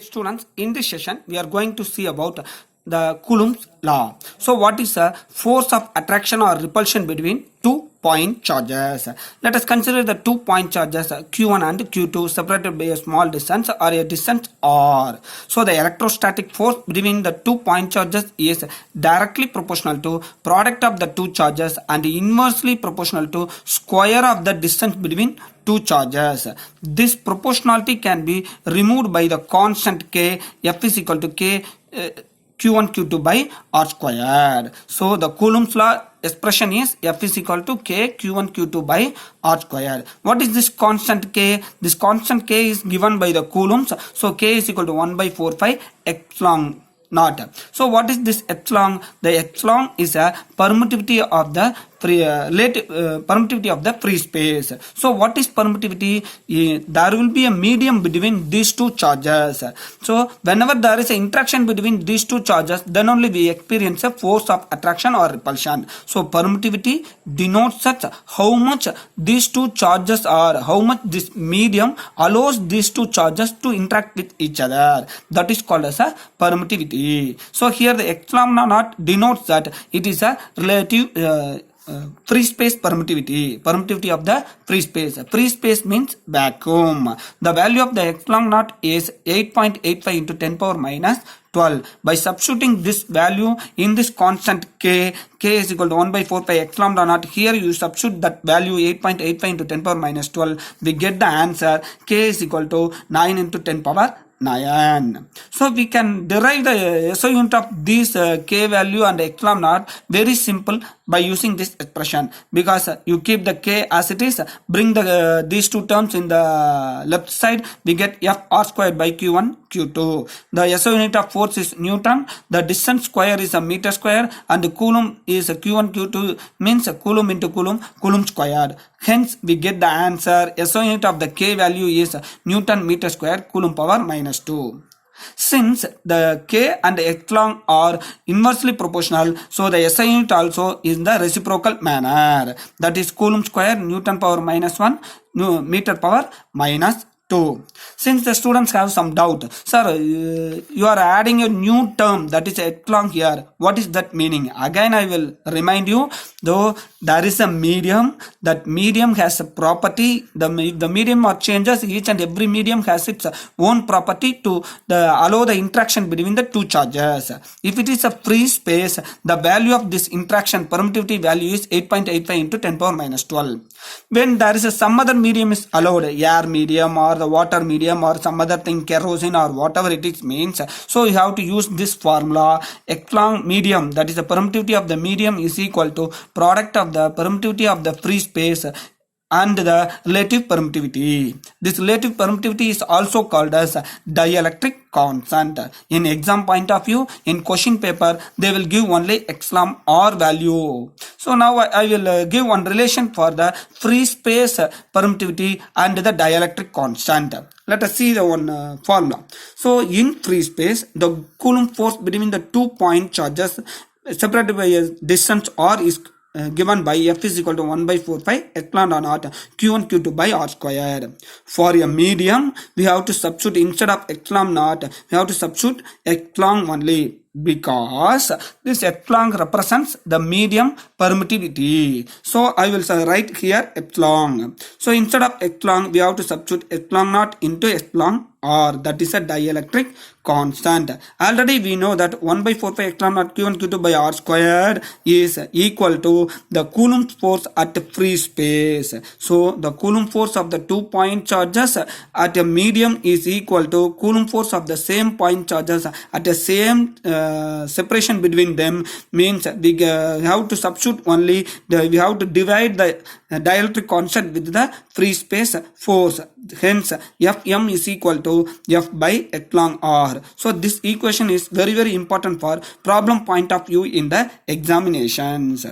Students, in this session we are going to see about the Coulomb's law. So what is the force of attraction or repulsion between 2-point charges? Let us consider the 2-point charges Q1 and Q2 separated by a small distance or a distance R. So the electrostatic force between the 2-point charges is directly proportional to product of the two charges and inversely proportional to square of the distance between two charges. This proportionality can be removed by the constant K. F is equal to K Q1 Q2 by R squared. So the Coulomb's law expression is F is equal to K Q1 Q2 by R squared. What is this constant K? This constant K is given by the Coulombs. So K is equal to 1 by 4 pi epsilon naught. So what is this epsilon? The epsilon is a permittivity of the permittivity of the free space. So what is permittivity? There will be a medium between these two charges. So whenever there is an interaction between these two charges, then only we experience a force of attraction or repulsion. So permittivity denotes such how much these two charges are, how much this medium allows these two charges to interact with each other. That is called as a permittivity. So here the epsilon naught denotes that it is a relative free space permittivity of the free space. Free space means vacuum. The value of the epsilon naught is 8.85 into 10 power minus 12. By substituting this value in this constant K is equal to 1 by 4 pi epsilon naught. Here you substitute that value 8.85 into 10 power minus 12. We get the answer K is equal to 9 into 10 power 9. So we can derive the SI unit of this K value and epsilon naught very simple by using this expression, because you keep the K as it is, bring the these two terms in the left side, we get F R squared by Q1 Q2. The SI unit of force is Newton, the distance square is a meter square, and the Coulomb is a Q1 Q2 means Coulomb into Coulomb squared. Hence we get the answer SI unit of the K value is Newton meter square Coulomb power minus 2. Since the K and epsilon are inversely proportional, so the SI unit also is in the reciprocal manner. That is Coulomb square Newton power minus 1 meter power minus 2. Since the students have some doubt, sir, you are adding a new term, that is epsilon here. What is that meaning? Again I will remind you, though there is a medium, that medium has a property. The medium or changes, each and every medium has its own property to allow the interaction between the two charges. If it is a free space, the value of this interaction permittivity value is 8.85 into 10 power minus 12. When there is some other medium is allowed, air medium or the water medium or some other thing, kerosene or whatever it is means, so you have to use this formula. Epsilon medium, that is the permittivity of the medium, is equal to product of the permittivity of the free space and the relative permittivity. This relative permittivity is also called as dielectric constant. In exam point of view, in question paper, they will give only epsilon R value. So now I will give one relation for the free space permittivity and the dielectric constant. Let us see the one formula. So in free space, the Coulomb force between the 2-point charges separated by a distance R is given by F is equal to 1 by 4 pi epsilon naught Q1 Q2 by R squared. For a medium, we have to substitute, instead of epsilon naught, we have to substitute epsilon only, because this epsilon represents the medium permittivity. So I will write here epsilon. So instead of epsilon, we have to substitute epsilon naught into epsilon R, that is a dielectric constant. Already we know that 1 by 4 pi epsilon naught Q1 Q2 by R squared is equal to the Coulomb force at free space. So the Coulomb force of the 2-point charges at a medium is equal to Coulomb force of the same point charges at the same separation between them, means we have to substitute only, we have to divide the dielectric constant with the free space force. Hence Fm is equal to F by epsilon R. So this equation is very important for problem point of view in the examinations.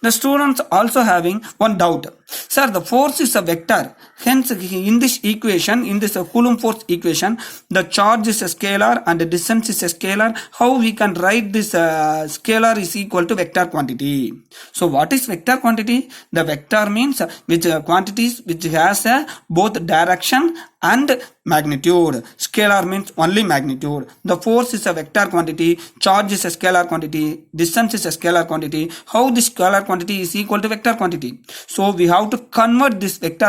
The students also having one doubt. Sir, the force is a vector. Hence, in this equation, in this Coulomb force equation, the charge is a scalar and the distance is a scalar. How we can write this scalar is equal to vector quantity. So, what is vector quantity? The vector means which quantities which has both direction and magnitude. Scalar means only magnitude. The force is a vector quantity, charge is a scalar quantity, distance is a scalar quantity. How this scalar quantity is equal to vector quantity? So we have to convert this vector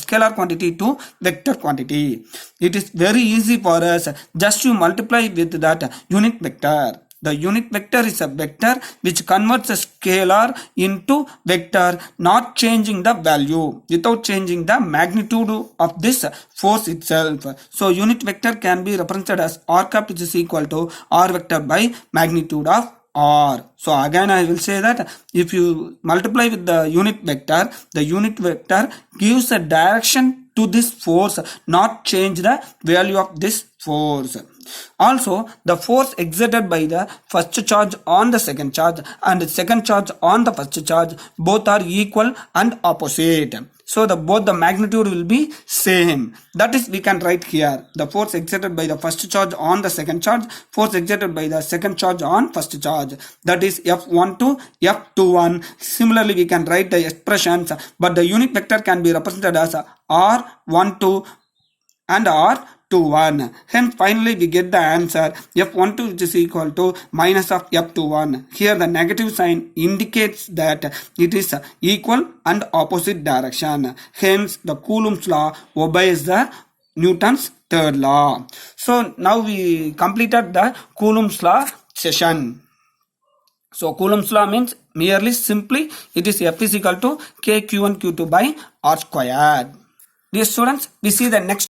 scalar quantity to vector quantity. It is very easy for us. Just to multiply with that unit vector. The unit vector is a vector which converts a scalar into vector, not changing the value, without changing the magnitude of this force itself. So unit vector can be represented as r cap, which is equal to r vector by magnitude of r. So again I will say that if you multiply with the unit vector gives a direction to this force, not change the value of this force. Also, the force exerted by the first charge on the second charge and the second charge on the first charge both are equal and opposite. So both the magnitude will be same. That is, we can write here the force exerted by the first charge on the second charge, force exerted by the second charge on first charge. That is F1 to F21. Similarly, we can write the expressions, but the unit vector can be represented as R12 and R21. Hence, finally, we get the answer F12, which is equal to minus of F21. Here, the negative sign indicates that it is equal and opposite direction. Hence, the Coulomb's law obeys the Newton's third law. So, now we completed the Coulomb's law session. So, Coulomb's law means merely simply it is F is equal to K Q1 Q2 by R squared. Dear students, we see the next